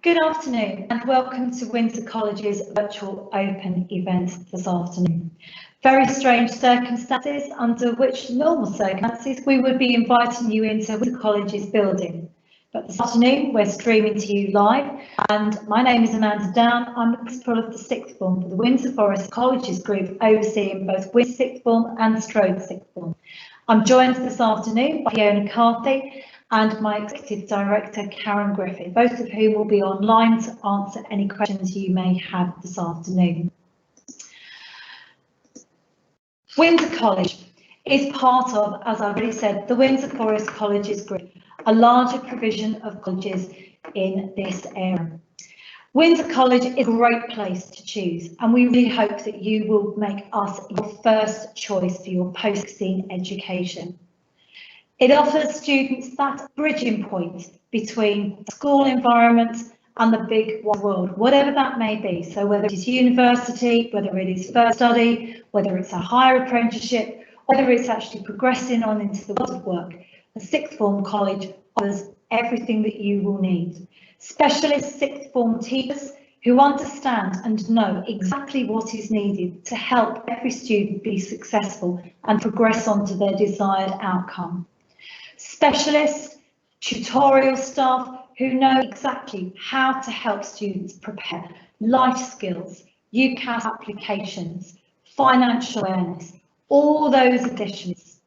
Good afternoon and welcome to Windsor College's virtual open event this afternoon. Very strange circumstances under which normal circumstances we would be inviting you into Windsor College's building. But this afternoon we're streaming to you live, and my name is Amanda Down. I'm the principal of the sixth form for the Windsor Forest Colleges Group, overseeing both Windsor sixth form and Strode sixth form. I'm joined this afternoon by Fiona Carthy and my Executive Director, Karen Griffin, both of whom will be online to answer any questions you may have this afternoon. Windsor College is part of, as I've already said, the Windsor Forest Colleges Group, a larger provision of colleges in this area. Windsor College is a great place to choose, and we really hope that you will make us your first choice for your post-16 education. It offers students that bridging point between school environment and the big wide world, whatever that may be. So whether it is university, whether it is first study, whether it's a higher apprenticeship, whether it's actually progressing on into the world of work, the sixth form college offers everything that you will need. Specialist sixth form teachers who understand and know exactly what is needed to help every student be successful and progress on to their desired outcome. Specialist tutorial staff who know exactly how to help students prepare life skills, UCAS applications, financial awareness, all those additions.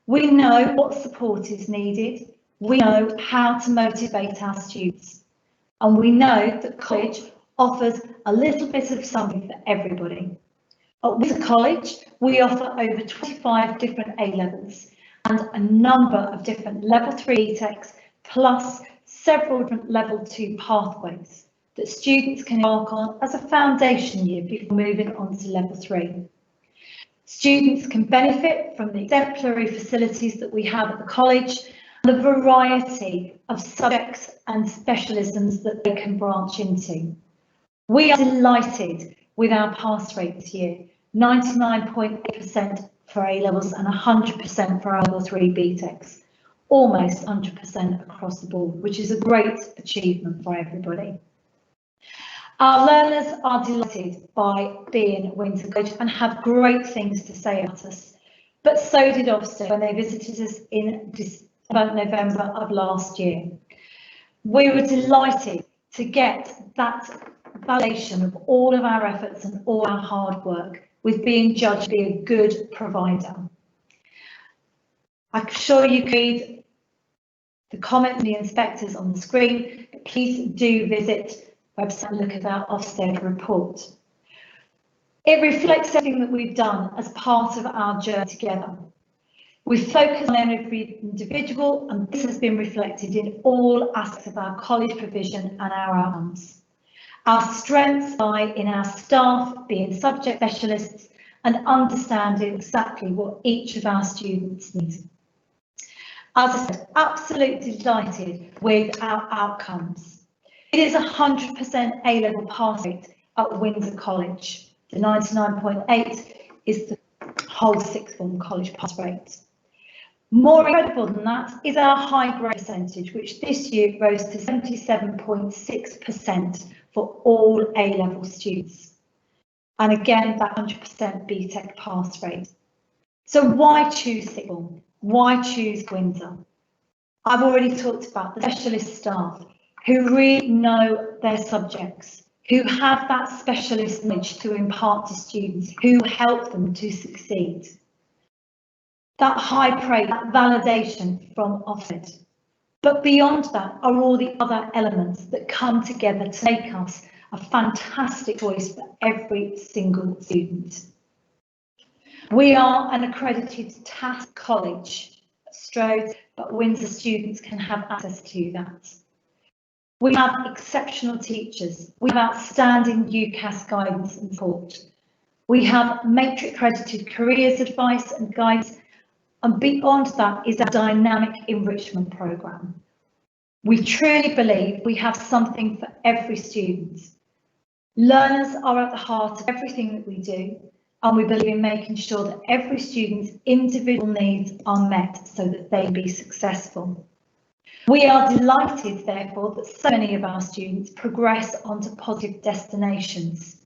We know what support is needed, we know how to motivate our students, and we know that college offers a little bit of something for everybody. At Windsor College, we offer over 25 different A levels and a number of different level 3 BTECs, plus several different level 2 pathways that students can embark on as a foundation year before moving on to level 3. Students can benefit from the exemplary facilities that we have at the college and the variety of subjects and specialisms that they can branch into. We are delighted with our pass rate this year, 99.8% for A levels and 100% for our level 3 BTECs, almost 100% across the board, which is a great achievement for everybody. Our learners are delighted by being at Windsor College and have great things to say about us, but so did Ofsted when they visited us in November of last year. We were delighted to get that validation of all of our efforts and all our hard work with being judged to be a good provider. I'm sure you can read the comments from the inspectors on the screen, but please do visit the website and look at our Ofsted report. It reflects everything that we've done as part of our journey together. We focus on every individual, and this has been reflected in all aspects of our college provision and our outcomes. Our strengths lie in our staff being subject specialists and understanding exactly what each of our students needs. As I said, absolutely delighted with our outcomes. It is 100% A-level pass rate at Windsor College. The 99.8 is the whole sixth form college pass rate. More incredible than that is our high grade percentage, which this year rose to 77.6% for all A-level students. And again, that 100% BTEC pass rate. So why choose sixth form? Why choose Windsor? I've already talked about the specialist staff who really know their subjects, who have that specialist knowledge to impart to students, who help them to succeed. That high praise, that validation from Ofsted. But beyond that are all the other elements that come together to make us a fantastic choice for every single student. We are an accredited TAS college at Strode, but Windsor students can have access to that. We have exceptional teachers. We have outstanding UCAS guidance and support. We have matrix accredited careers advice and guidance, and beyond that is a dynamic enrichment programme. We truly believe we have something for every student. Learners are at the heart of everything that we do, and we believe in making sure that every student's individual needs are met so that they be successful. We are delighted, therefore, that so many of our students progress onto positive destinations.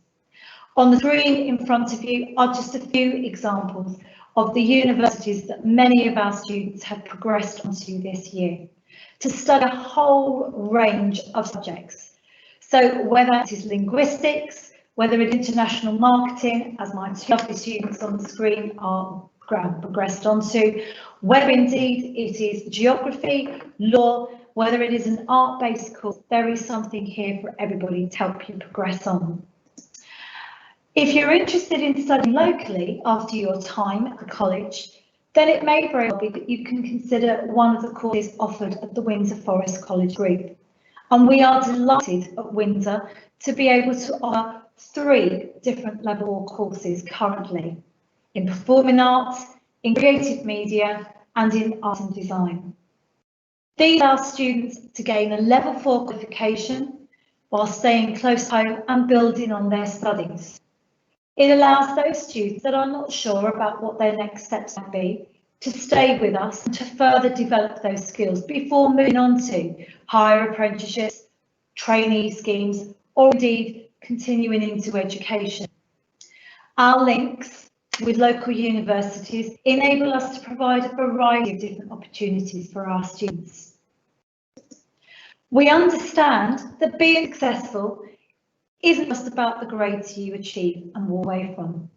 On the screen in front of you are just a few examples of the universities that many of our students have progressed onto this year to study a whole range of subjects. So whether it is linguistics, whether it is international marketing, as my two lovely students on the screen are progressed onto, whether indeed it is geography, law, whether it is an art-based course, there is something here for everybody to help you progress on. If you're interested in studying locally after your time at the college, then it may very well be that you can consider one of the courses offered at the Windsor Forest College Group. And we are delighted at Windsor to be able to offer 3 different level 4 courses currently, in performing arts, in creative media, and in art and design. These allow students to gain a level 4 qualification while staying close home and building on their studies. It allows those students that are not sure about what their next steps might be to stay with us and to further develop those skills before moving on to higher apprenticeships, trainee schemes, or indeed continuing into education. Our links with local universities enable us to provide a variety of different opportunities for our students. We understand that being successful isn't just about the grades you achieve and walk away from.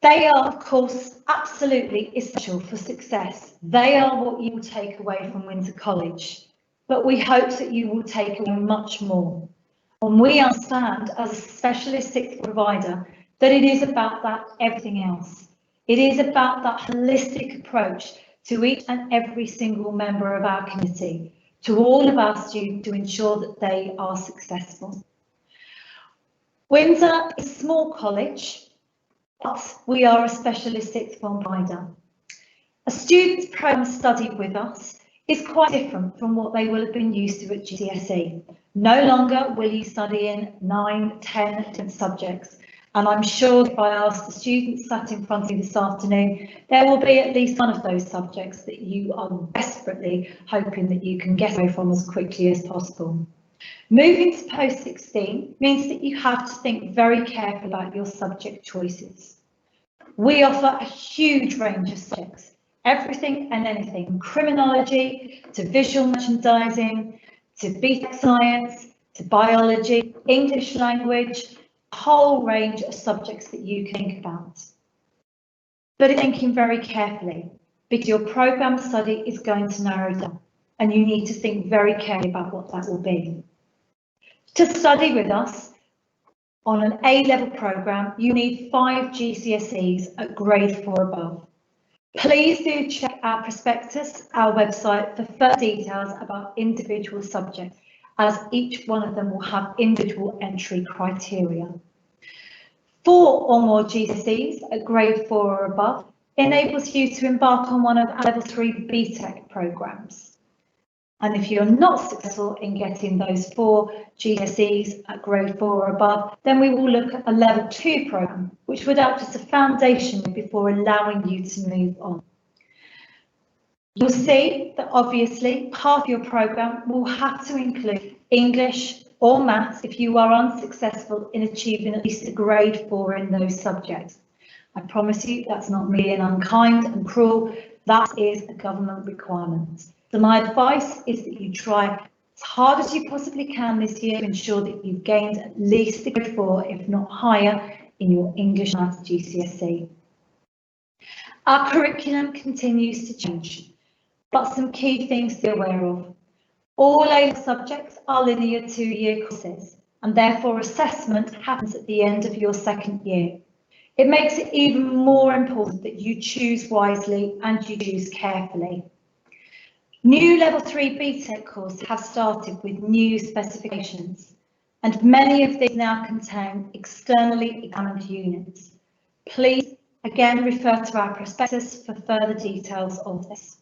They are, of course, absolutely essential for success. They are what you will take away from Windsor College, but we hope that you will take away much more. And we understand as a specialist sixth provider that it is about that everything else. It is about that holistic approach to each and every single member of our community, to all of our students, to ensure that they are successful. Windsor is a small college, but we are a specialist sixth form provider. A student's programme studied with us is quite different from what they will have been used to at GCSE. No longer will you study in 9, 10 different subjects, and I'm sure if I ask the students sat in front of me this afternoon, there will be at least one of those subjects that you are desperately hoping that you can get away from as quickly as possible. Moving to post-16 means that you have to think very carefully about your subject choices. We offer a huge range of subjects, everything and anything, from criminology to visual merchandising, to BTEC science, to biology, English language, a whole range of subjects that you can think about. But it's thinking very carefully, because your programme study is going to narrow down, and you need to think very carefully about what that will be. To study with us on an A-level programme, you need 5 GCSEs at grade 4 above. Please do check our prospectus, our website, for further details about individual subjects, as each one of them will have individual entry criteria. 4 or more GCSEs at grade 4 or above enables you to embark on one of our level 3 BTEC programmes. And if you're not successful in getting those 4 GCSEs at grade 4 or above, then we will look at a level 2 programme, which would act as a foundation before allowing you to move on. You'll see that obviously part of your programme will have to include English or maths if you are unsuccessful in achieving at least a grade 4 in those subjects. I promise you that's not me being unkind and cruel, that is a government requirement. So my advice is that you try as hard as you possibly can this year to ensure that you've gained at least a grade 4, if not higher, in your English Maths GCSE. Our curriculum continues to change, but some key things to be aware of. All A-level subjects are linear 2-year courses, and therefore assessment happens at the end of your 2nd year. It makes it even more important that you choose wisely and you choose carefully. New level 3 BTEC courses have started with new specifications, and many of these now contain externally examined units. Please again refer to our prospectus for further details of this.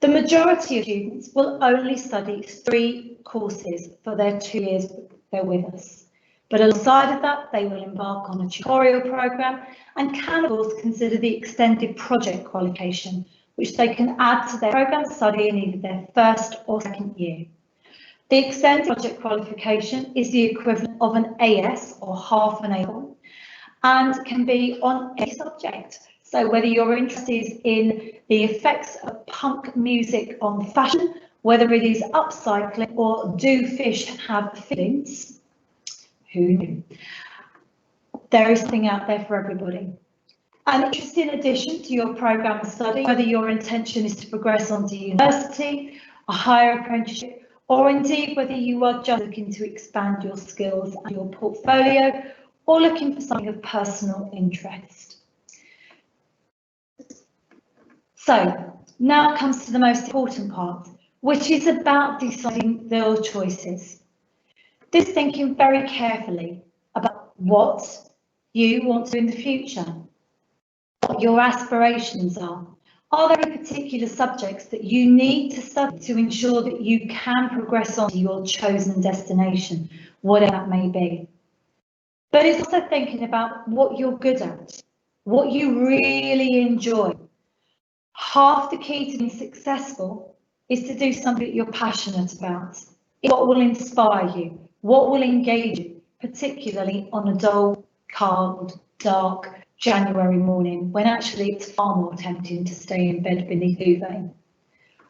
The majority of students will only study 3 courses for their 2 years they're with us. But alongside of that, they will embark on a tutorial programme and can of course consider the extended project qualification, which they can add to their programme of study in either their first or second year. The extended project qualification is the equivalent of an AS or half an A and can be on any subject. So whether you're interested in the effects of punk music on fashion, whether it is upcycling or do fish have feelings, who knew? There is something out there for everybody. An interesting addition to your programme of study, whether your intention is to progress on to university, a higher apprenticeship, or indeed whether you are just looking to expand your skills and your portfolio, or looking for something of personal interest. So now comes to the most important part, which is about deciding your choices. This thinking very carefully about what you want to do in the future, what your aspirations are. Are there any particular subjects that you need to study to ensure that you can progress on to your chosen destination, whatever that may be? But it's also thinking about what you're good at, what you really enjoy. Half the key to being successful is to do something that you're passionate about. It's what will inspire you, what will engage you, particularly on a dull, cold, dark January morning, when actually it's far more tempting to stay in bed beneath duvet.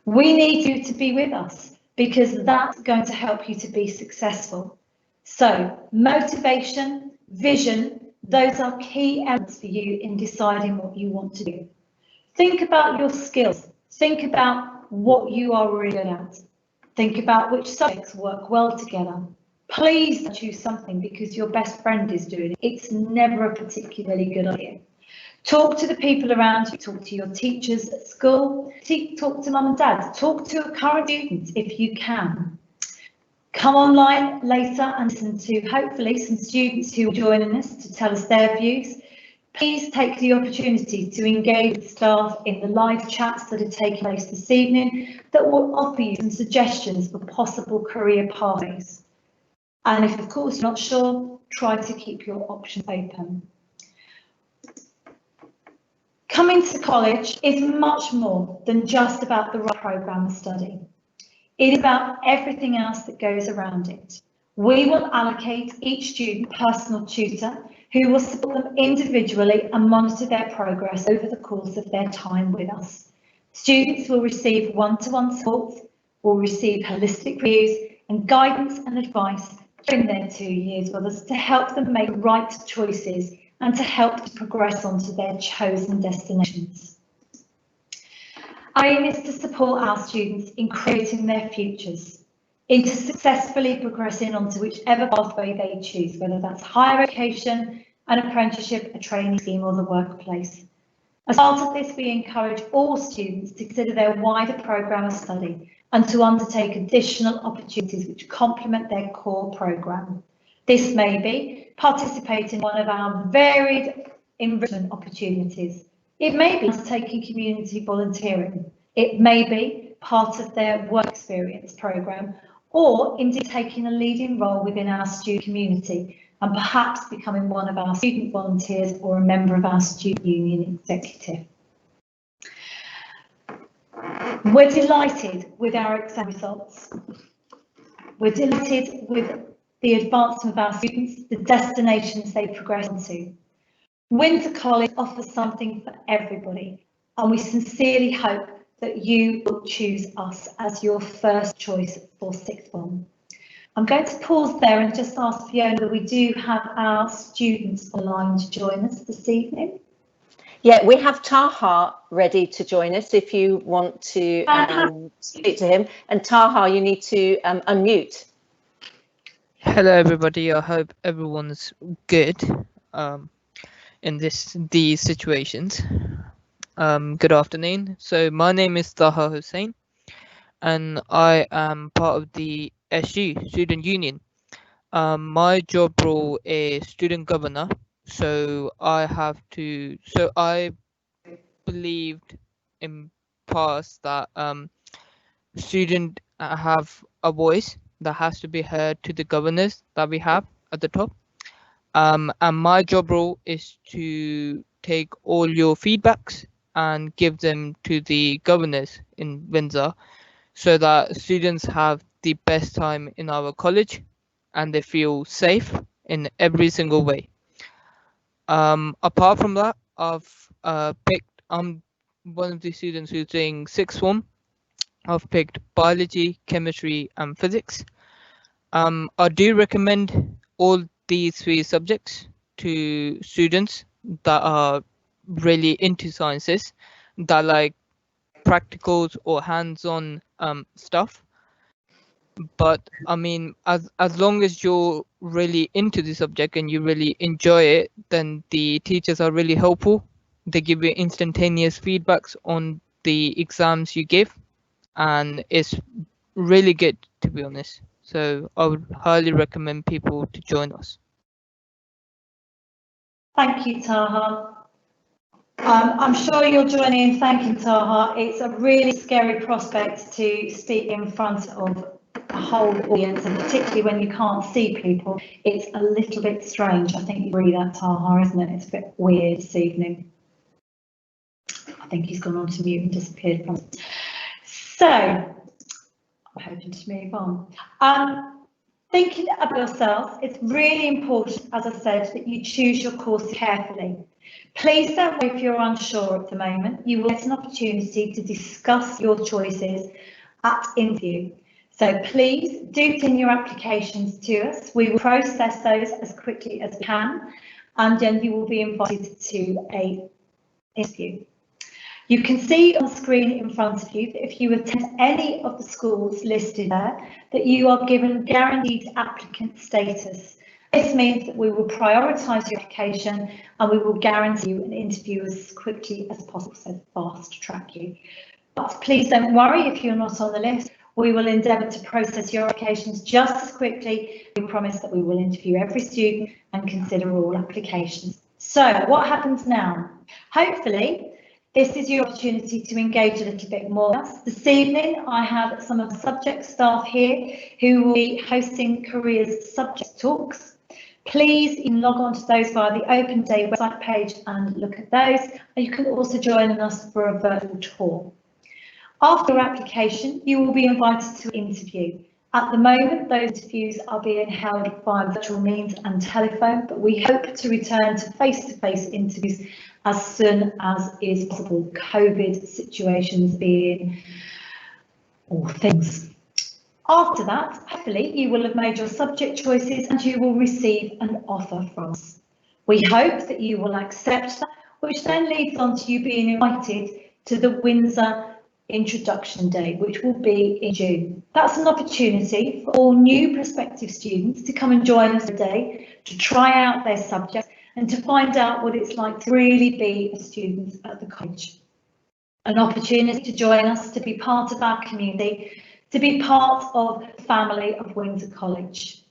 We need you to be with us because that's going to help you to be successful. So motivation, vision, those are key elements for you in deciding what you want to do. Think about your skills. Think about what you are really good at. Think about which subjects work well together. Please choose something because your best friend is doing it. It's never a particularly good idea. Talk to the people around you, talk to your teachers at school, talk to mum and dad, talk to current students if you can. Come online later and listen to hopefully some students who are joining us to tell us their views. Please take the opportunity to engage with staff in the live chats that are taking place this evening that will offer you some suggestions for possible career pathways. And if, of course, you're not sure, try to keep your options open. Coming to college is much more than just about the right programme of study. It is about everything else that goes around it. We will allocate each student a personal tutor who will support them individually and monitor their progress over the course of their time with us. Students will receive one-to-one support, will receive holistic reviews and guidance and advice during their 2 years with us to help them make right choices and to help to progress onto their chosen destinations. Our aim is to support our students in creating their futures, into successfully progressing onto whichever pathway they choose, whether that's higher education, an apprenticeship, a training scheme or the workplace. As part of this, we encourage all students to consider their wider programme of study and to undertake additional opportunities which complement their core programme. This may be participate in one of our varied enrichment opportunities. It may be taking community volunteering. It may be part of their work experience programme, or indeed taking a leading role within our student community and perhaps becoming one of our student volunteers or a member of our student union executive. We're delighted with our exam results. We're delighted with the advancement of our students, the destinations they progress onto. Windsor College offers something for everybody, and we sincerely hope that you will choose us as your first choice for sixth form. I'm going to pause there and just ask Fiona that we do have our students online to join us this evening. Yeah, we have Taha ready to join us if you want to speak to him. And Taha, you need to unmute. Hello everybody, I hope everyone's good in these situations. Good afternoon. So my name is Taha Hussain and I am part of the SU Student Union. My job role is student governor, so I believed in past that students have a voice that has to be heard to the governors that we have at the top. And my job role is to take all your feedbacks and give them to the governors in Windsor so that students have the best time in our college and they feel safe in every single way. Apart from that, I'm one of the students who's doing sixth form. I've picked biology, chemistry and physics. I do recommend all these 3 subjects to students that are really into sciences, that like practicals or hands-on stuff. But I mean, as long as you're really into the subject and you really enjoy it, then the teachers are really helpful. They give you instantaneous feedbacks on the exams you give, and it's really good, to be honest. So I would highly recommend people to join us. Thank you, Taha. I'm sure you'll join in thanking Taha. It's a really scary prospect to speak in front of a whole audience, and particularly when you can't see people, it's a little bit strange. I think you agree that, Taha, isn't it? It's a bit weird this evening. I think he's gone on to mute and disappeared from us. So, I'm hoping to move on. Thinking about yourselves, it's really important, as I said, that you choose your course carefully. Please don't worry if you're unsure at the moment. You will get an opportunity to discuss your choices at interview. So please do send your applications to us. We will process those as quickly as we can, and then you will be invited to an interview. You can see on the screen in front of you that if you attend any of the schools listed there, that you are given guaranteed applicant status. This means that we will prioritise your application and we will guarantee you an interview as quickly as possible, so fast track you. But please don't worry if you're not on the list. We will endeavour to process your applications just as quickly. We promise that we will interview every student and consider all applications. So what happens now? Hopefully, this is your opportunity to engage a little bit more. This evening, I have some of the subject staff here who will be hosting careers subject talks. Please log on to those via the Open Day website page and look at those. And you can also join us for a virtual tour. After your application, you will be invited to an interview. At the moment, those interviews are being held via virtual means and telephone, but we hope to return to face-to-face interviews as soon as is possible, COVID situations being all things. After that, hopefully you will have made your subject choices and you will receive an offer from us. We hope that you will accept that, which then leads on to you being invited to the Windsor Introduction Day, which will be in June. That's an opportunity for all new prospective students to come and join us today, to try out their subject and to find out what it's like to really be a student at the college. An opportunity to join us, to be part of our community, to be part of the family of Windsor College.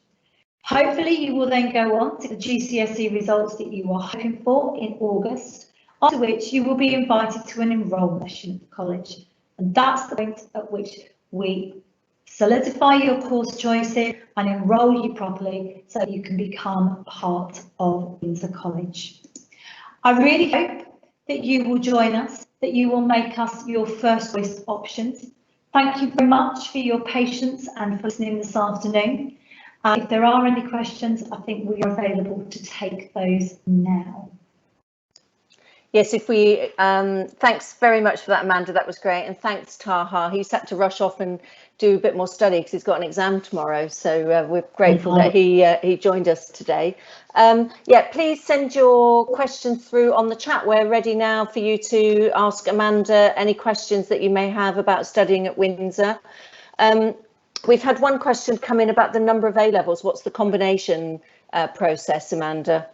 Hopefully you will then go on to the GCSE results that you are hoping for in August, after which you will be invited to an enrolment session at the college. And that's the point at which we solidify your course choices and enrol you properly so that you can become part of Windsor College. I really hope that you will join us, that you will make us your first choice options. Thank you very much for your patience and for listening this afternoon. If there are any questions, I think we are available to take those now. Yes, if we, thanks very much for that, Amanda, that was great. And thanks, Taha. He's had to rush off and do a bit more study because he's got an exam tomorrow. So we're grateful that he joined us today. Yeah, please send your questions through on the chat. We're ready now for you to ask Amanda any questions that you may have about studying at Windsor. We've had one question come in about the number of A-levels. What's the combination process, Amanda?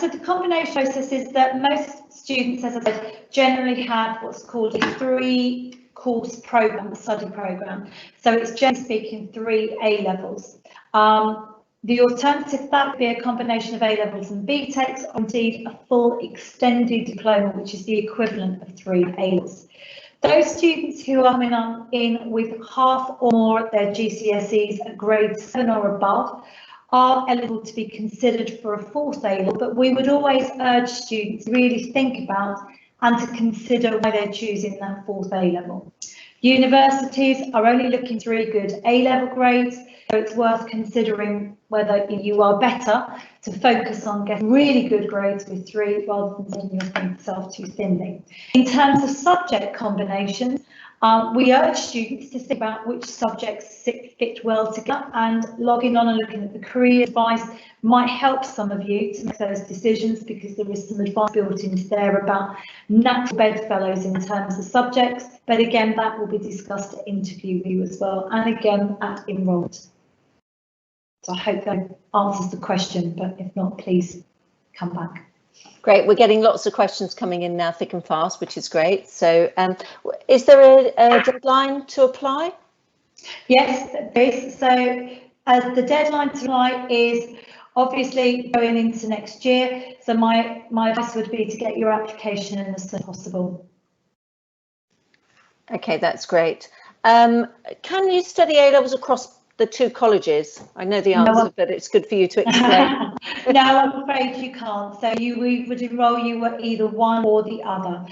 So the combination process is that most students, as I said, generally have what's called a 3-course program, a study program. So it's generally speaking 3 A-levels. The alternative, that would be a combination of A Levels and BTECs, or indeed a full extended diploma, which is the equivalent of 3 A-levels. Those students who are coming on in with half or more of their GCSEs at grade 7 or above are eligible to be considered for a fourth A-level, but we would always urge students to really think about and to consider why they're choosing that fourth A-level. Universities are only looking for 3 good A-level grades, so it's worth considering whether you are better to focus on getting really good grades with 3 rather than spreading yourself too thinly. In terms of subject combinations, we urge students to think about which subjects fit well together, and logging on and looking at the career advice might help some of you to make those decisions, because there is some advice built into there about natural bedfellows in terms of subjects, but again that will be discussed at interview with you as well, and again at enrolment. So I hope that answers the question, but if not, please come back. Great, we're getting lots of questions coming in now, thick and fast, which is great. So is there a deadline to apply? Yes, there is. So the deadline to apply is obviously going into next year. So my advice would be to get your application in as soon as possible. Okay, that's great. Can you study A-levels across the 2 colleges? I know the answer, but it's good for you to explain. No, I'm afraid you can't. So we would enrol you at either one or the other.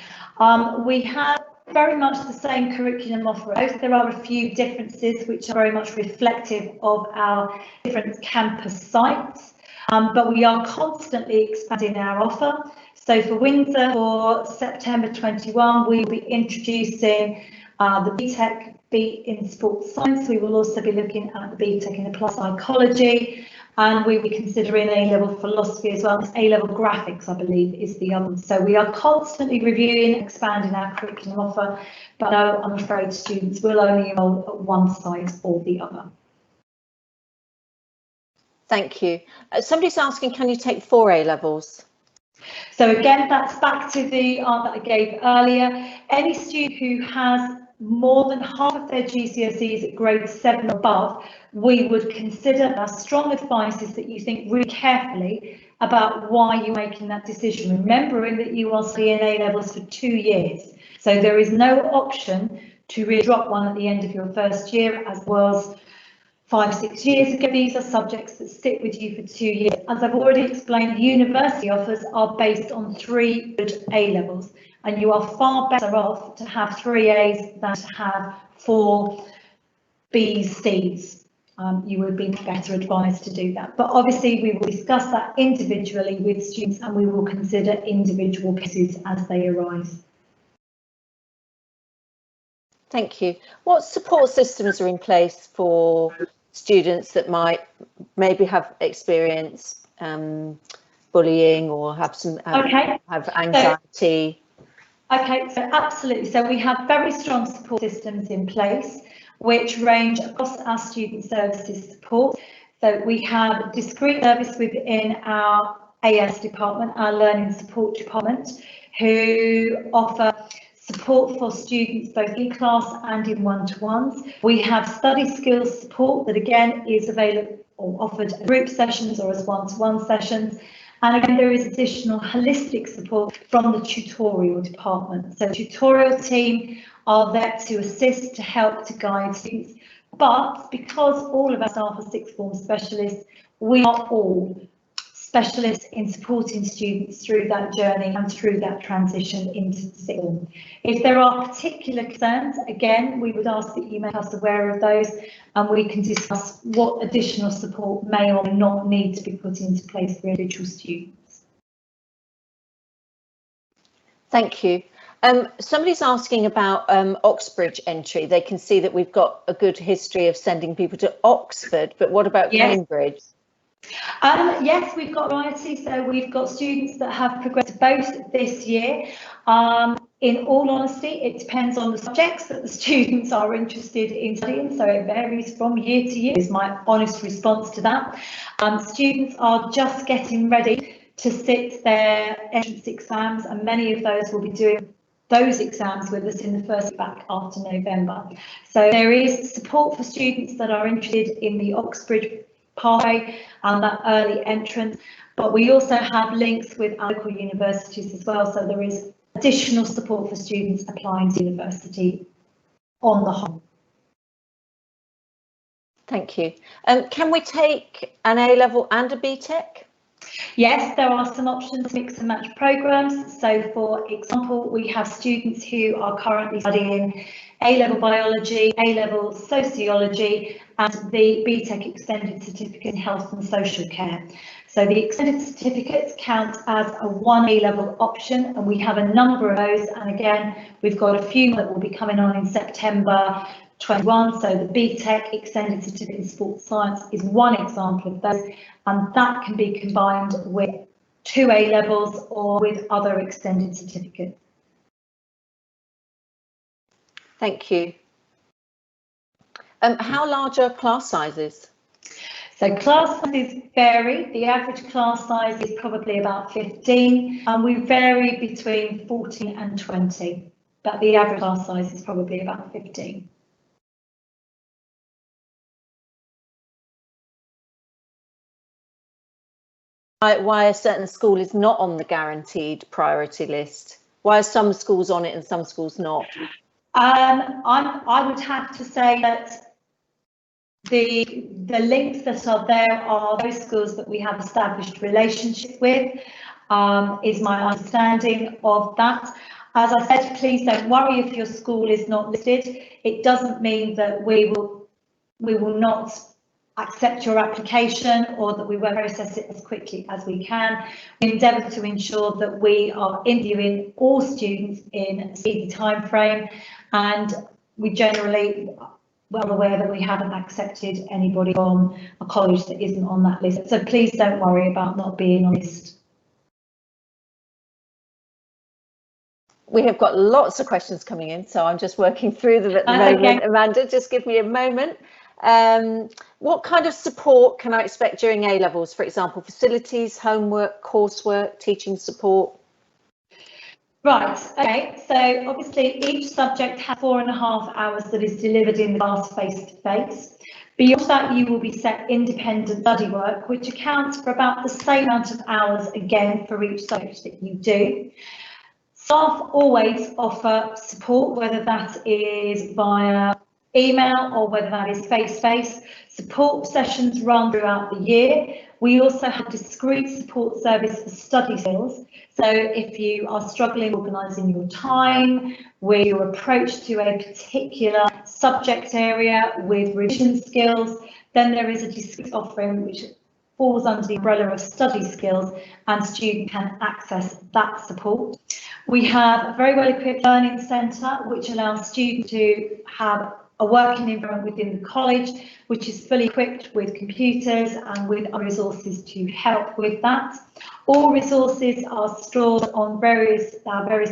We have very much the same curriculum offer. There are a few differences which are very much reflective of our different campus sites, but we are constantly expanding our offer. So for Windsor, for September 21, we will be introducing the BTEC in sports science. We will also be looking at the BTEC in applied psychology, and we will be considering A-level philosophy as well. A-level graphics, I believe, is the other. So we are constantly reviewing, expanding our curriculum offer, but no, I'm afraid students will only enrol at one site or the other. Thank you. Somebody's asking, can you take 4 A-levels? So again, that's back to the answer that I gave earlier. Any student who has more than half of their GCSEs at grade 7 or above, we would consider. Our strong advice is that you think really carefully about why you're making that decision, remembering that you are studying A-levels for 2 years. So there is no option to really drop one at the end of your first year, as was 5 or 6 years ago. These are subjects that stick with you for 2 years. As I've already explained, the university offers are based on 3 good A-levels, and you are far better off to have 3 A's than to have 4 B's, C's. You would be better advised to do that. But obviously we will discuss that individually with students, and we will consider individual cases as they arise. Thank you. What support systems are in place for students that might maybe have experienced bullying or have some have anxiety? So absolutely. So we have very strong support systems in place, which range across our student services support. So we have discrete service within our AS department, our learning support department, who offer support for students both in class and in one-to-ones. We have study skills support that again is available or offered as group sessions or as one-to-one sessions. And again, there is additional holistic support from the tutorial department. So the tutorial team are there to assist, to help, to guide students. But because all of our staff are sixth form specialists, we are all specialists in supporting students through that journey and through that transition into sixth form. If there are particular concerns, again, we would ask that you make us aware of those, and we can discuss what additional support may or may not need to be put into place for individual students. Thank you. Somebody's asking about Oxbridge entry. They can see that we've got a good history of sending people to Oxford, but what about Cambridge? Yes, we've got variety. So we've got students that have progressed both this year. In all honesty, it depends on the subjects that the students are interested in studying, so it varies from year to year, is my honest response to that. Students are just getting ready to sit their entrance exams, and many of those will be doing those exams with us in the first back after November. So there is support for students that are interested in the Oxbridge pathway and that early entrance, but we also have links with our local universities as well, so there is additional support for students applying to university on the whole. Thank you. Can we take an A-level and a BTEC? Yes, there are some options, mix and match programs. So for example, we have students who are currently studying A-level biology, A-level sociology, and the BTEC extended certificate in health and social care. So the extended certificates count as a one A-level option, and we have a number of those. And again, we've got a few that will be coming on in September 21. So the BTEC extended certificate in sports science is one example of those, and that can be combined with 2 A-levels or with other extended certificates. Thank you. How large are class sizes? So class sizes vary. The average class size is probably about 15, and we vary between 14 and 20, but the average class size is probably about 15. Why a certain school is not on the guaranteed priority list? Why are some schools on it and some schools not? I would have to say that the links that are there are those schools that we have established relationships with, is my understanding of that. As I said, please don't worry if your school is not listed. It doesn't mean that we will not accept your application or that we won't process it as quickly as we can. We endeavour to ensure that we are interviewing all students in a speedy time frame, and we generally well aware that we haven't accepted anybody from a college that isn't on that list. So please don't worry about not being on the list. We have got lots of questions coming in, so I'm just working through them at the moment. Okay. Amanda, just give me a moment. What kind of support can I expect during A-levels? For example, facilities, homework, coursework, teaching support? Right, okay, so obviously each subject has 4.5 hours that is delivered in the class face-to-face. Beyond that, you will be set independent study work, which accounts for about the same amount of hours again for each subject that you do. Staff always offer support, whether that is via email or whether that is face-to-face. Support sessions run throughout the year. We also have discrete support service for study skills. So if you are struggling organising your time, with your approach to a particular subject area with revision skills, then there is a discrete offering which falls under the umbrella of study skills, and students can access that support. We have a very well equipped learning centre which allows students to have a working environment within the college, which is fully equipped with computers and with resources to help with that. All resources are stored on various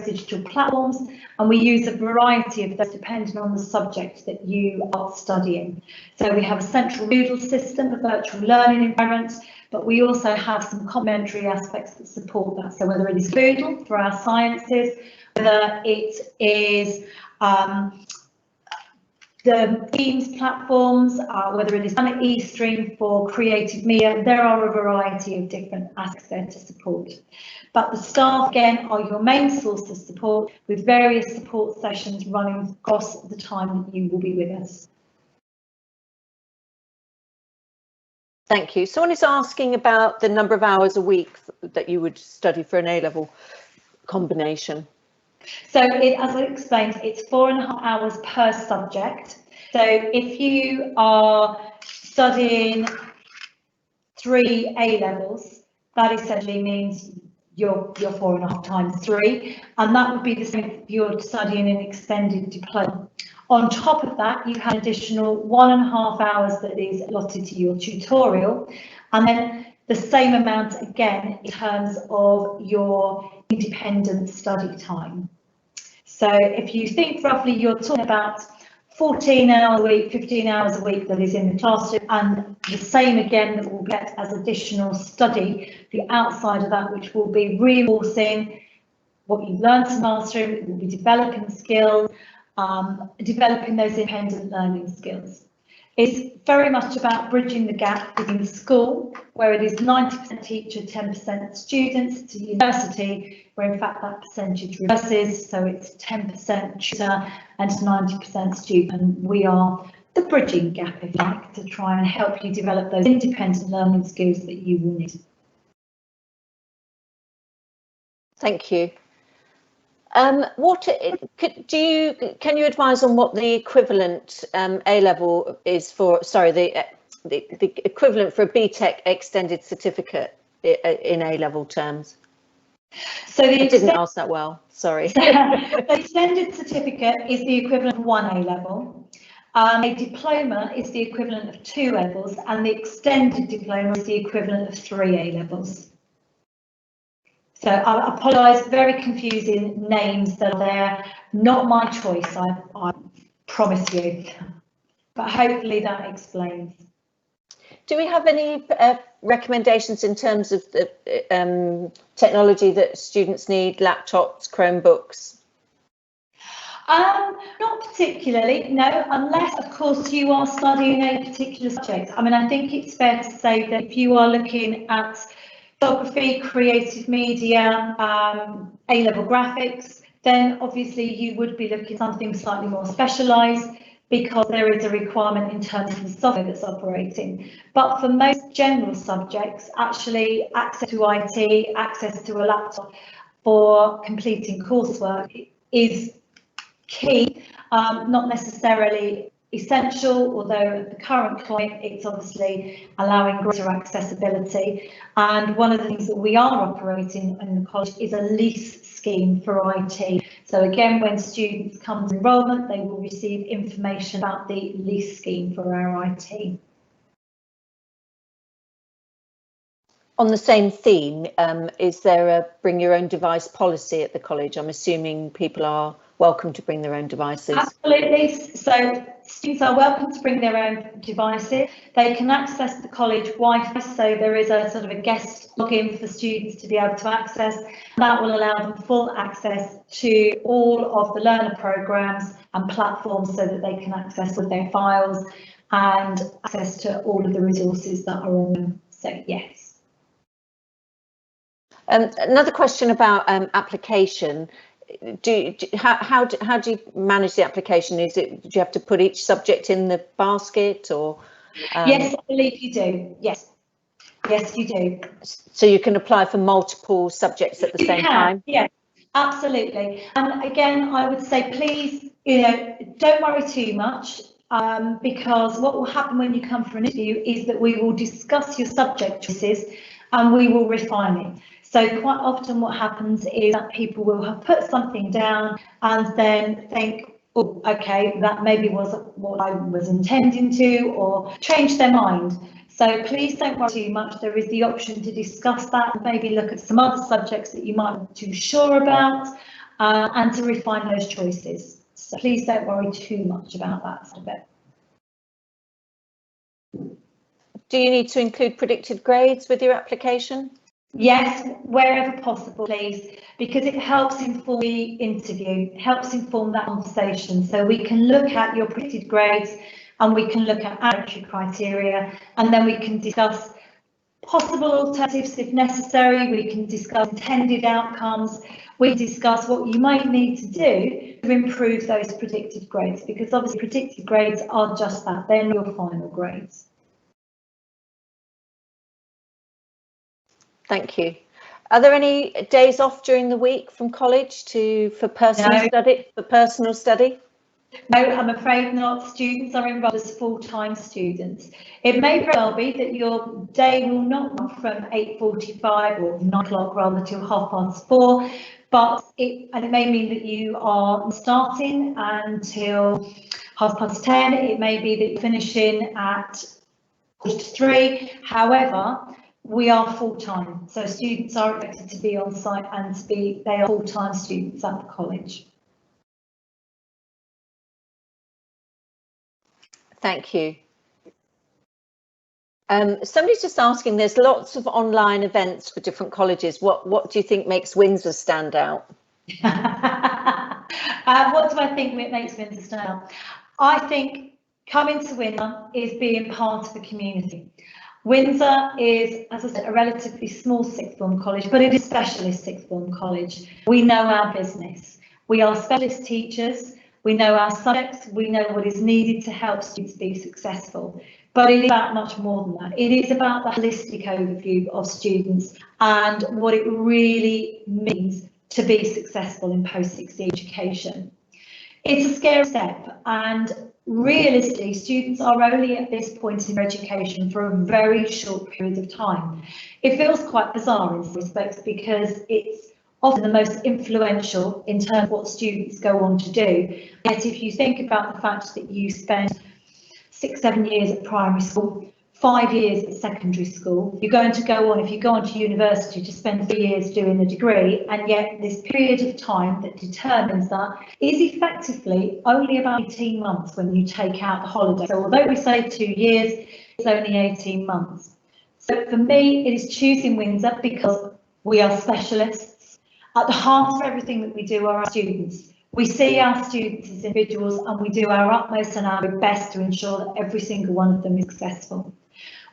digital platforms, and we use a variety of those depending on the subject that you are studying. So we have a central Moodle system, a virtual learning environment, but we also have some complementary aspects that support that. So whether it is Moodle for our sciences, whether it is the Teams platforms, whether it is eStream for creative media, there are a variety of different aspects there to support. But the staff, again, are your main source of support, with various support sessions running across the time that you will be with us. Thank you. Someone is asking about the number of hours a week that you would study for an A-level combination. So as I explained, it's 4.5 hours per subject. So if you are studying 3 A-levels, that essentially means you're 4.5 times 3, and that would be the same if you're studying an extended diploma. On top of that, you have an additional 1.5 hours that is allotted to your tutorial, and then the same amount again in terms of your independent study time. So if you think roughly, you're talking about 14 hours a week, 15 hours a week that is in the classroom, and the same again that will get as additional study, the outside of that, which will be reinforcing what you've learned in the classroom. It will be developing skills, developing those independent learning skills. It's very much about bridging the gap between school, where it is 90% teacher, 10% students, to university, where in fact that percentage reverses, so it's 10% tutor and 90% student. And we are the bridging gap, if you like, to try and help you develop those independent learning skills that you will need. Thank you. Can you advise on what the equivalent A level is for? Sorry, the equivalent for a BTEC extended certificate in A level terms. So I didn't ask that well. Sorry. The extended certificate is the equivalent of 1 A level. A diploma is the equivalent of 2 A levels, and the extended diploma is the equivalent of 3 A levels. So I apologise, very confusing names that are there. Not my choice, I promise you. But hopefully that explains. Do we have any recommendations in terms of the technology that students need, laptops, Chromebooks? Not particularly, no, unless of course you are studying a particular subject. I mean, I think it's fair to say that if you are looking at photography, creative media, A-level graphics, then obviously you would be looking at something slightly more specialised, because there is a requirement in terms of the software that's operating. But for most general subjects, actually access to IT, access to a laptop for completing coursework is key, not necessarily essential, although at the current climate it's obviously allowing greater accessibility. And one of the things that we are operating in the college is a lease scheme for IT. So again, when students come to enrolment, they will receive information about the lease scheme for our IT. On the same theme, is there a bring your own device policy at the college? I'm assuming people are welcome to bring their own devices. Absolutely. So students are welcome to bring their own devices. They can access the college Wi-Fi, so there is a sort of a guest login for students to be able to access. That will allow them full access to all of the learner programs and platforms, so that they can access all their files and access to all of the resources that are on them. So yes. Another question about application. How do you manage the application? Do you have to put each subject in the basket, or? Yes, I believe you do. Yes, you do. So you can apply for multiple subjects at the same time? Yes, absolutely. And again, I would say, please, don't worry too much, because what will happen when you come for an interview is that we will discuss your subject choices and we will refine it. So quite often what happens is that people will have put something down and then think, oh, okay, that maybe wasn't what I was intending to, or change their mind. So please don't worry too much. There is the option to discuss that and maybe look at some other subjects that you might not be too sure about, and to refine those choices. So please don't worry too much about that sort of it. Do you need to include predicted grades with your application? Yes, wherever possible, please, because it helps inform the interview, helps inform that conversation. So we can look at your predicted grades and we can look at entry criteria, and then we can discuss possible alternatives if necessary. We can discuss intended outcomes. We discuss what you might need to do to improve those predicted grades, because obviously predicted grades are just that, they're not your final grades. Thank you. Are there any days off during the week from college for personal study? No, I'm afraid not. Students are enrolled as full-time students. It may very well be that your day will not run from 8:45 or 9 o'clock rather till 4:30, but it may mean that you are starting until 10:30. It may be that you're finishing at 3:45. However, we are full-time, so students are expected to be on site and they are full-time students at the college. Thank you. Somebody's just asking, there's lots of online events for different colleges. What do you think makes Windsor stand out? What do I think makes Windsor stand out? I think coming to Windsor is being part of the community. Windsor is, as I said, a relatively small sixth form college, but it is a specialist sixth form college. We know our business. We are specialist teachers. we know our subjects, we know what is needed to help students be successful. But it is about much more than that. It is about the holistic overview of students and what it really means to be successful in post-16 education. It's a scary step, and realistically, students are only at this point in their education for a very short period of time. It feels quite bizarre in some respects because it's often the most influential in terms of what students go on to do. Yet if you think about the fact that you spend 6-7 years at primary school, 5 years at secondary school, you're going to go on, if you go on to university, to spend 3 years doing the degree, and yet this period of time that determines that is effectively only about 18 months when you take out the holiday. So although we say 2 years, it's only 18 months. So for me, it is choosing Windsor because we are specialists. At the heart of everything that we do are our students. We see our students as individuals, and we do our utmost and our best to ensure that every single one of them is successful.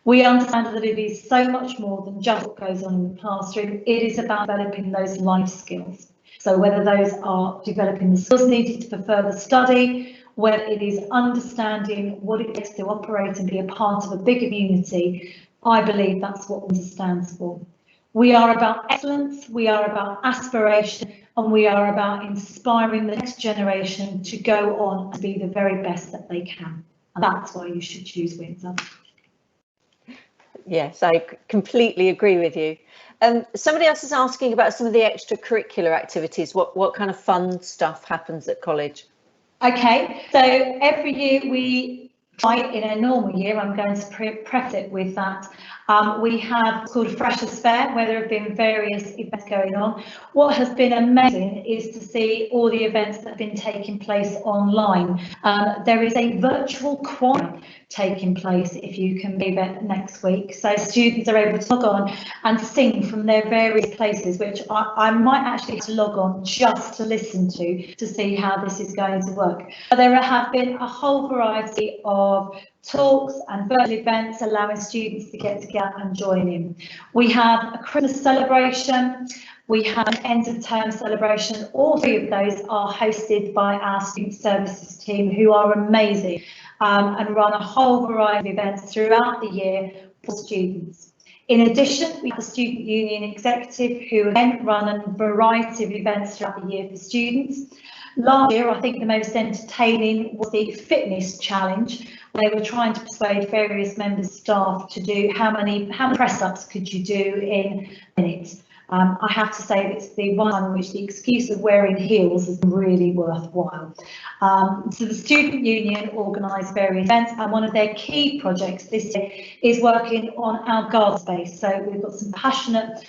We understand that it is so much more than just what goes on in the classroom. It is about developing those life skills. So whether those are developing the skills needed for further study, whether it is understanding what it takes to operate and be a part of a bigger community, I believe that's what Windsor stands for. We are about excellence, we are about aspiration, and we are about inspiring the next generation to go on and be the very best that they can. And that's why you should choose Windsor. Yes, I completely agree with you. Somebody else is asking about some of the extracurricular activities. What kind of fun stuff happens at college? Okay, so every year we try, in a normal year, I'm going to preface it with that. We have what's called a Freshers' Fair, where there have been various events going on. What has been amazing is to see all the events that have been taking place online. There is a virtual choir taking place, if you can believe it, next week. So students are able to log on and sing from their various places, which I might actually have to log on just to listen to see how this is going to work. But there have been a whole variety of talks and virtual events allowing students to get together and join in. We have a Christmas celebration, we have an end of term celebration. All three of those are hosted by our student services team, who are amazing and run a whole variety of events throughout the year for students. In addition, we have the Student Union Executive, who again run a variety of events throughout the year for students. Last year, I think the most entertaining was the fitness challenge. They were trying to persuade various members of staff to do how many press-ups could you do in minutes. I have to say it's the one in which the excuse of wearing heels is really worthwhile. So the Student Union organised various events, and one of their key projects this year is working on our garden space. So we've got some passionate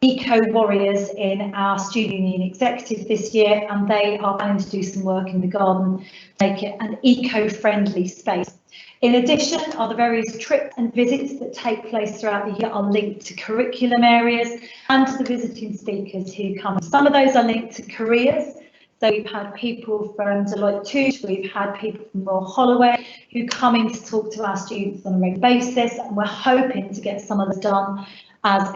eco-warriors in our Student Union Executive this year, and they are planning to do some work in the garden, make it an eco-friendly space. In addition, are the various trips and visits that take place throughout the year are linked to curriculum areas and to the visiting speakers who come. Some of those are linked to careers. So we've had people from Deloitte Touche, we've had people from Royal Holloway who come in to talk to our students on a regular basis, and we're hoping to get some of them done as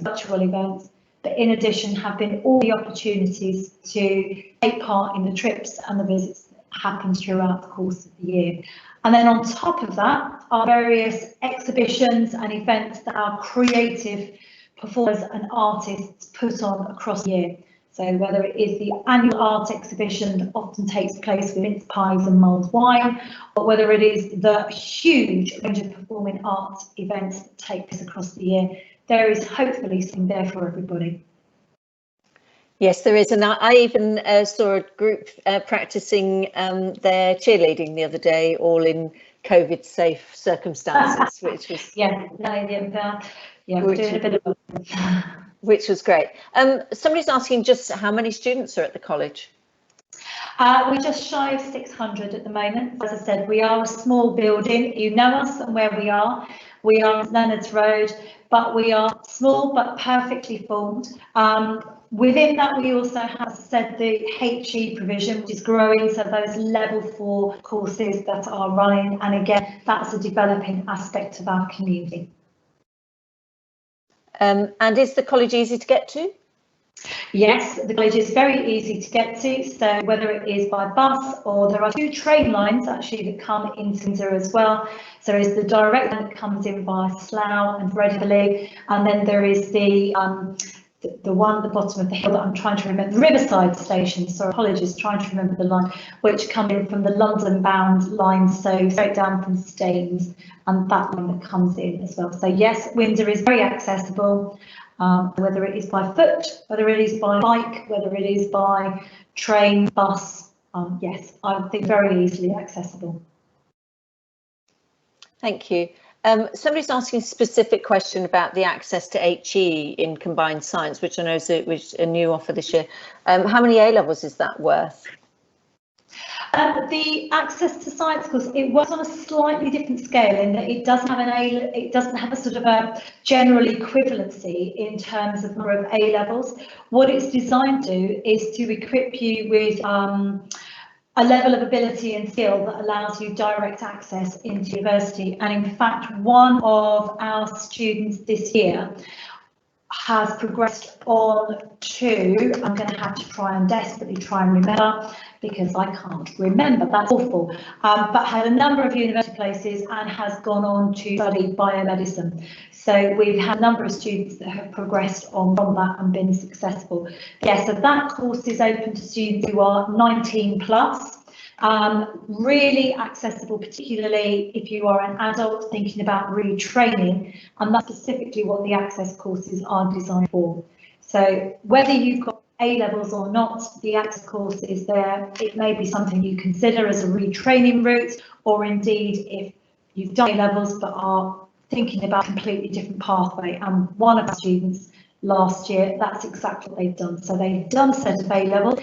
virtual events. But in addition, have been all the opportunities to take part in the trips and the visits that happen throughout the course of the year. And then on top of that are various exhibitions and events that our creative performers and artists put on across the year. So whether it is the annual art exhibition that often takes place with mince pies and mulled wine, or whether it is the huge range of performing art events that take place across the year, there is hopefully something there for everybody. Yes, there is, and I even saw a group practicing their cheerleading the other day, all in COVID-safe circumstances, which was we're doing a bit of which was great. Somebody's asking just how many students are at the college? We're just shy of 600 at the moment. As I said, we are a small building. You know us and where we are. We are on Leonard's Road, but we are small but perfectly formed. Within that, we also have, as I said, the HE provision, which is growing, so those level 4 courses that are running, and again, that's a developing aspect of our community. And is the college easy to get to? Yes, the college is very easy to get to, so whether it is by bus or there are 2 train lines actually that come into Windsor as well. So there is the direct line that comes in via Slough and Redfern, and then there is the one at the bottom of the hill that I'm trying to remember, the Riverside station, so apologies, trying to remember the line, which come in from the London bound line, so straight down from Staines, and that line that comes in as well. So yes, Windsor is very accessible. Whether it is by foot, whether it is by bike, whether it is by train, bus, yes, I think very easily accessible. Thank you. Somebody's asking a specific question about the access to HE in combined science, which I know is a new offer this year. How many A levels is that worth? The access to science course, it works on a slightly different scale in that it doesn't have a sort of a general equivalency in terms of number of A levels. What it's designed to do is to equip you with a level of ability and skill that allows you direct access into university. And in fact, one of our students this year has progressed on to, I'm going to have to try and desperately try and remember because I can't remember, that's awful, but had a number of university places and has gone on to study biomedicine. So we've had a number of students that have progressed on from that and been successful. Yeah, so that course is open to students who are 19 plus. Really accessible, particularly if you are an adult thinking about retraining, and that's specifically what the access courses are designed for. So whether you've got A levels or not, the access course is there. It may be something you consider as a retraining route, or indeed if you've done A levels but are thinking about a completely different pathway. And one of our students last year, that's exactly what they've done. So they've done a set of A levels.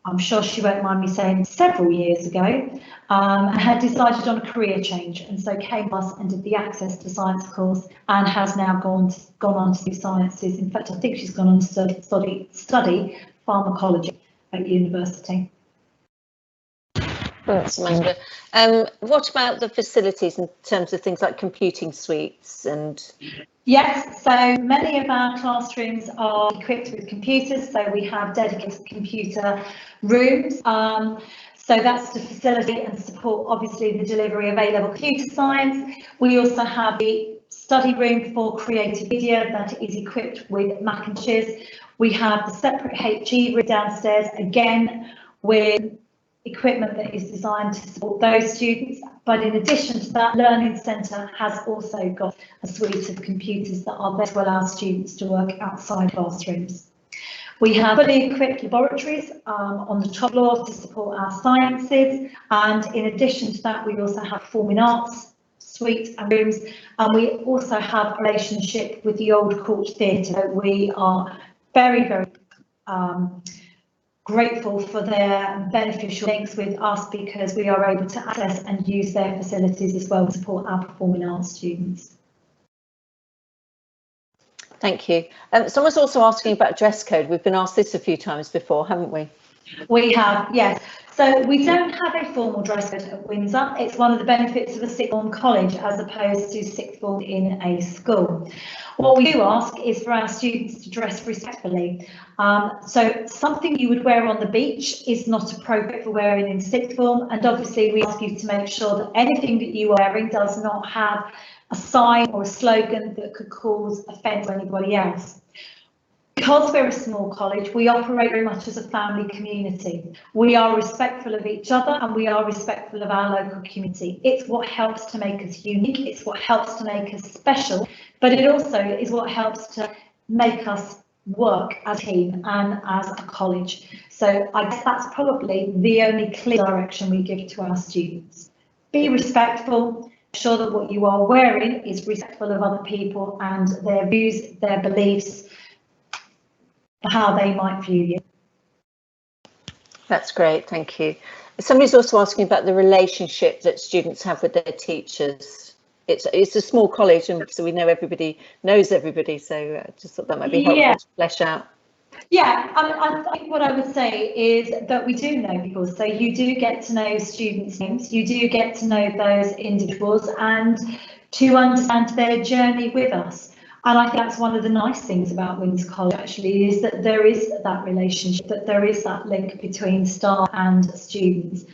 I'm sure she won't mind me saying several years ago, and had decided on a career change, and so came to us and did the access to science course and has now gone on to do sciences. In fact, I think she's gone on to study pharmacology at university. Thanks, Amanda. What about the facilities in terms of things like computing suites and? Yes, so many of our classrooms are equipped with computers, so we have dedicated computer rooms. So that's to facilitate and support, obviously, the delivery of A-level computer science. We also have the study room for creative media that is equipped with Macintoshes. We have the separate HE room downstairs, again, with equipment that is designed to support those students, but in addition to that, Learning Centre has also got a suite of computers that are there to allow students to work outside classrooms. We have fully equipped laboratories on the top floor to support our sciences, and in addition to that, we also have performing arts suites and rooms, and we also have a relationship with the Old Court Theatre. We are very, very grateful for their beneficial links with us because we are able to access and use their facilities as well to support our performing arts students. Thank you. Someone's also asking about dress code. We've been asked this a few times before, haven't we? We have, yes. So we don't have a formal dress code at Windsor. It's one of the benefits of a sixth form college as opposed to sixth form in a school. What we do ask is for our students to dress respectfully. So something you would wear on the beach is not appropriate for wearing in sixth form, and obviously we ask you to make sure that anything that you are wearing does not have a sign or a slogan that could cause offence to anybody else. Because we're a small college, we operate very much as a family community. We are respectful of each other and we are respectful of our local community. It's what helps to make us unique, it's what helps to make us special, but it also is what helps to make us work as a team and as a college. So I guess that's probably the only clear direction we give to our students. Be respectful, ensure that what you are wearing is respectful of other people and their views, their beliefs, how they might view you. That's great, thank you. Somebody's also asking about the relationship that students have with their teachers. It's a small college, and so we know everybody knows everybody, so I just thought that might be helpful to flesh out. Yeah, I think what I would say is that we do know people, so you do get to know students' names, you do get to know those individuals and to understand their journey with us. And I think that's one of the nice things about Windsor College actually, is that there is that relationship, that there is that link between staff and students.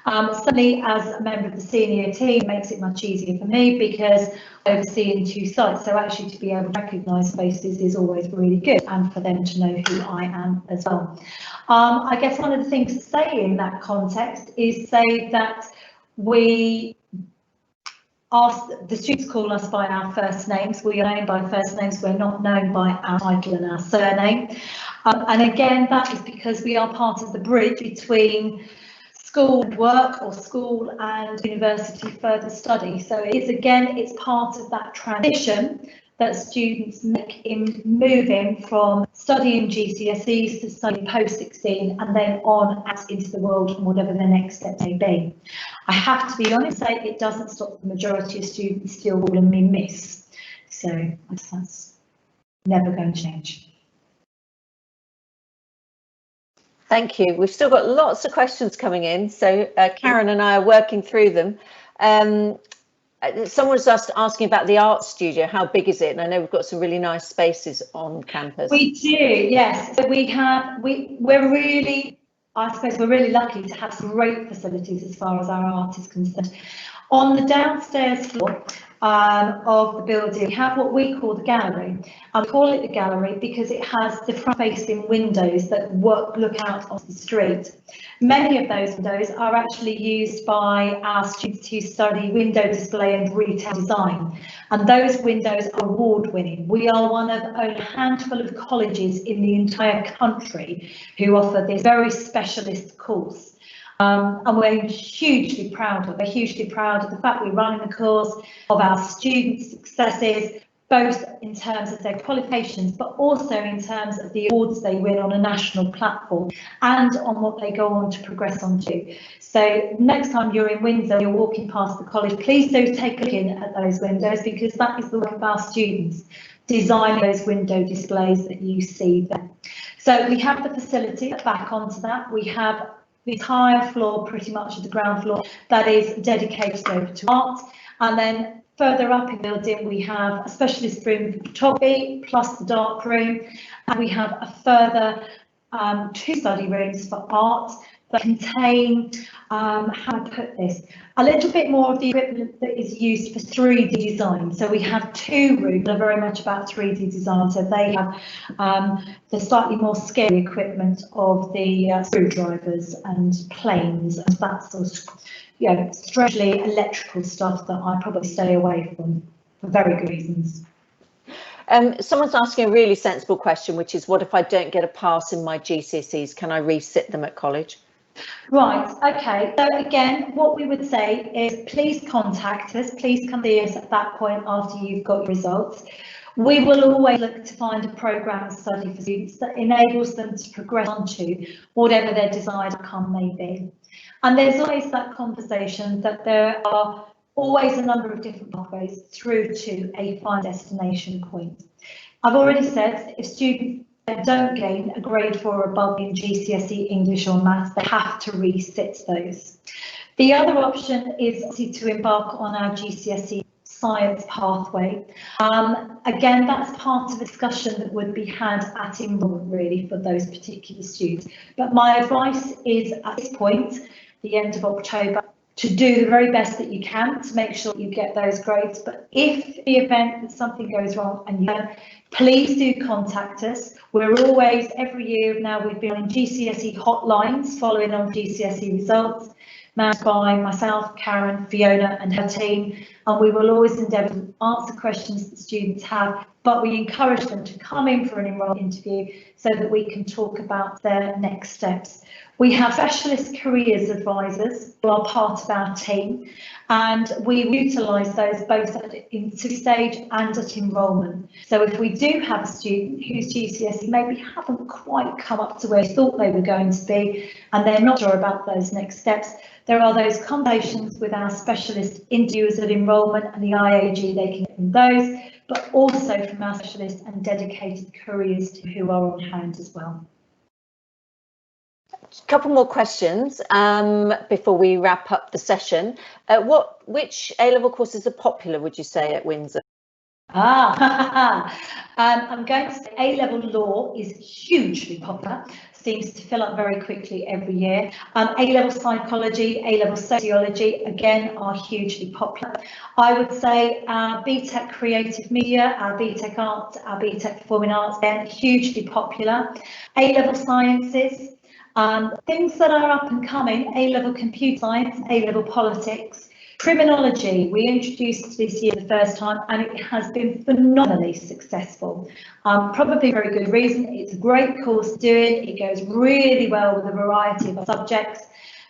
Certainly as a member of the senior team, it makes it much easier for me because I oversee 2 sites, so actually to be able to recognise faces is always really good, and for them to know who I am as well. I guess one of the things to say in that context is say that we ask, the students call us by our first names. We are known by first names, we're not known by our title and our surname. And again, that is because we are part of the bridge between school work or school and university further study. So it is, again, it's part of that transition that students make in moving from studying GCSEs to studying post-16 and then on out into the world and whatever the next step may be. I have to be honest, say it doesn't stop the majority of students still calling me Miss. So that's never going to change. Thank you. We've still got lots of questions coming in, so Karen and I are working through them. Someone was asking about the art studio. How big is it? And I know we've got some really nice spaces on campus. We do, yes. So we're really, I suppose we're really lucky to have some great facilities as far as our art is concerned. On the downstairs floor of the building, we have what we call the gallery. I call it the gallery because it has the front-facing windows that look out onto the street. Many of those windows are actually used by our students who study window display and retail design, and those windows are award-winning. We are one of only a handful of colleges in the entire country who offer this very specialist course. And we're hugely proud of the fact we're running the course, of our students' successes, both in terms of their qualifications, but also in terms of the awards they win on a national platform and on what they go on to progress on to. So next time you're in Windsor, you're walking past the college, please do take a look in at those windows, because that is the work of our students, designing those window displays that you see there. So we have the facility, back onto that, we have the entire floor, pretty much at the ground floor, that is dedicated over to art. And then further up in the building, we have a specialist room for photography, plus the dark room. And we have a further 2 study rooms for art that contain, how do I put this, a little bit more of the equipment that is used for 3D design. So we have 2 rooms that are very much about 3D design. So they have the slightly more scary equipment of the screwdrivers and planes and that sort of, you know, strangely electrical stuff that I probably stay away from for very good reasons. Someone's asking a really sensible question, which is, what if I don't get a pass in my GCSEs? Can I resit them at college? Right, okay, so again, what we would say is please contact us, please come to us at that point after you've got your results. We will always look to find a programme of study for students that enables them to progress on to whatever their desired outcome may be. And there's always that conversation that there are always a number of different pathways through to a final destination point. I've already said if students don't gain a grade 4 or above in GCSE English or Maths, they have to resit those. The other option is to embark on our GCSE science pathway. Again, that's part of a discussion that would be had at enrolment really for those particular students. But my advice is at this point, the end of October, to do the very best that you can to make sure you get those grades. But if the event that something goes wrong and you can, please do contact us. We're always, every year now, we've been on GCSE hotlines following on GCSE results, managed by myself, Karen, Fiona and her team, and we will always endeavour to answer questions that students have, but we encourage them to come in for an enrolment interview so that we can talk about their next steps. We have specialist careers advisors who are part of our team, and we utilise those both at interview stage and at enrolment. So if we do have a student whose GCSE maybe haven't quite come up to where they thought they were going to be, and they're not sure about those next steps, there are those conversations with our specialist interviewers at enrolment and the IAG, they can get from those, but also from our specialist and dedicated careers who are on hand as well. A couple more questions before we wrap up the session. Which A-level courses are popular, would you say, at Windsor? I'm going to say A-level law is hugely popular, seems to fill up very quickly every year. A-level psychology, A-level sociology, again, are hugely popular. I would say our BTEC creative media, our BTEC arts, our BTEC performing arts, again, hugely popular. A-level sciences, things that are up and coming, A-level computer science, A-level politics. Criminology, we introduced this year the first time, and it has been phenomenally successful. Probably for a good reason. It's a great course doing. It goes really well with a variety of subjects,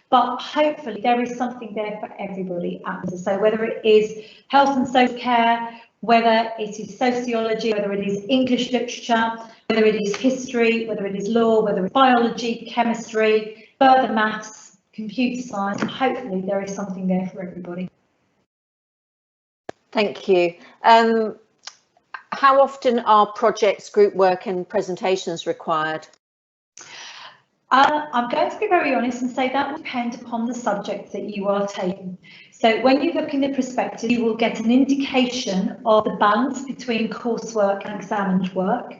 but hopefully there is something there for everybody. So whether it is health and social care, whether it is sociology, whether it is English literature, whether it is history, whether it is law, whether it's biology, chemistry, further maths, computer science, hopefully there is something there for everybody. Thank you. How often are projects, group work and presentations required? I'm going to be very honest and say that will depend upon the subject that you are taking. So when you look in the prospectus, you will get an indication of the balance between coursework and examined work.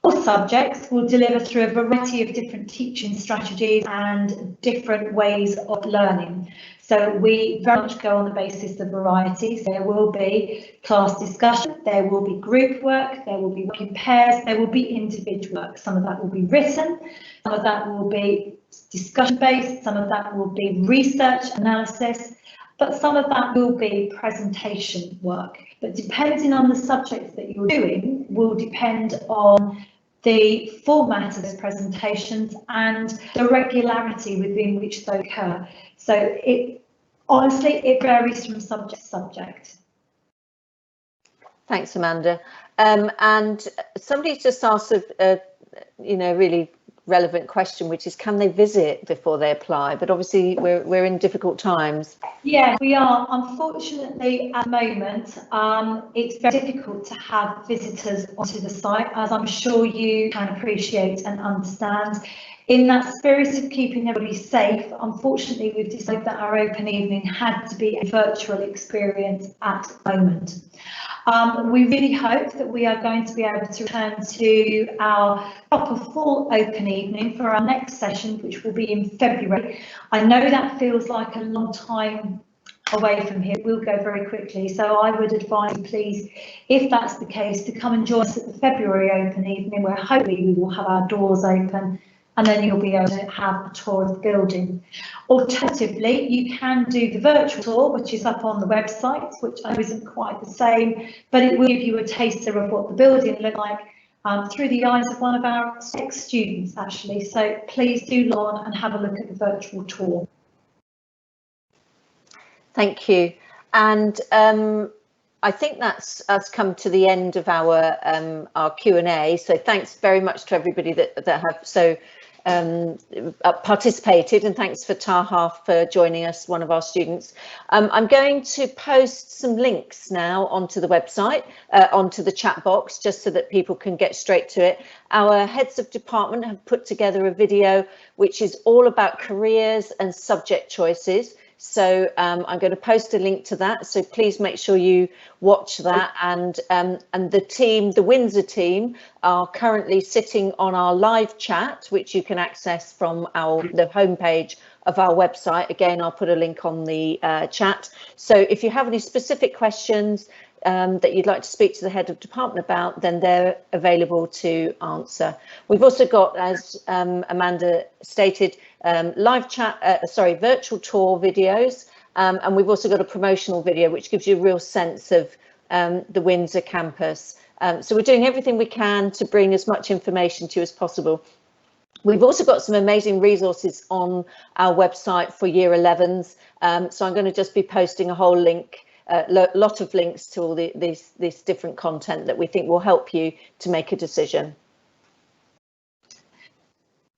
All subjects will deliver through a variety of different teaching strategies and different ways of learning. So we very much go on the basis of variety. So there will be class discussion, there will be group work, there will be work in pairs, there will be individual work. Some of that will be written, some of that will be discussion based, some of that will be research analysis, but some of that will be presentation work. But depending on the subject that you're doing will depend on the format of those presentations and the regularity within which they occur. So it honestly, it varies from subject to subject. Thanks, Amanda. And somebody's just asked a really relevant question, which is, can they visit before they apply? But obviously we're in difficult times. Yeah, we are. Unfortunately, at the moment, it's very difficult to have visitors onto the site, as I'm sure you can appreciate and understand. In that spirit of keeping everybody safe, unfortunately, we've decided that our open evening had to be a virtual experience at the moment. We really hope that we are going to be able to return to our proper full open evening for our next session, which will be in February. I know that feels like a long time away from here. It will go very quickly. So I would advise you, please, if that's the case, to come and join us at the February open evening, where hopefully we will have our doors open and then you'll be able to have a tour of the building. Alternatively, you can do the virtual tour, which is up on the website, which I know isn't quite the same, but it will give you a taster of what the building looks like through the eyes of one of our ex-students, actually. So please do log on and have a look at the virtual tour. Thank you. And I think that's us come to the end of our Q&A. So thanks very much to everybody that have participated, and thanks for Taha for joining us, one of our students. I'm going to post some links now onto the website, onto the chat box, just so that people can get straight to it. Our heads of department have put together a video which is all about careers and subject choices. So I'm going to post a link to that, so please make sure you watch that. And the team, the Windsor team, are currently sitting on our live chat, which you can access from the homepage of our website. Again, I'll put a link on the chat. So if you have any specific questions that you'd like to speak to the head of department about, then they're available to answer. We've also got, as Amanda stated, virtual tour videos, and we've also got a promotional video which gives you a real sense of the Windsor campus. So we're doing everything we can to bring as much information to you as possible. We've also got some amazing resources on our website for Year 11s, so I'm going to just be posting a whole link, lot of links to all this different content that we think will help you to make a decision.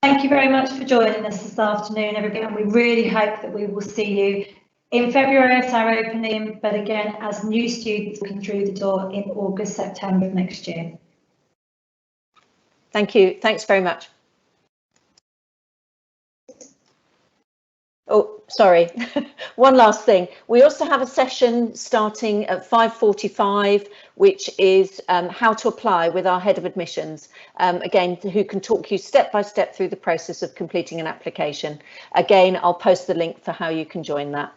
Thank you very much for joining us this afternoon, everybody, and we really hope that we will see you in February at our opening, but again, as new students walking through the door in August, September of next year. Thank you. Thanks very much. Oh, sorry. One last thing. We also have a session starting at 5:45, which is how to apply with our head of admissions. Again, who can talk you step by step through the process of completing an application. Again, I'll post the link for how you can join that.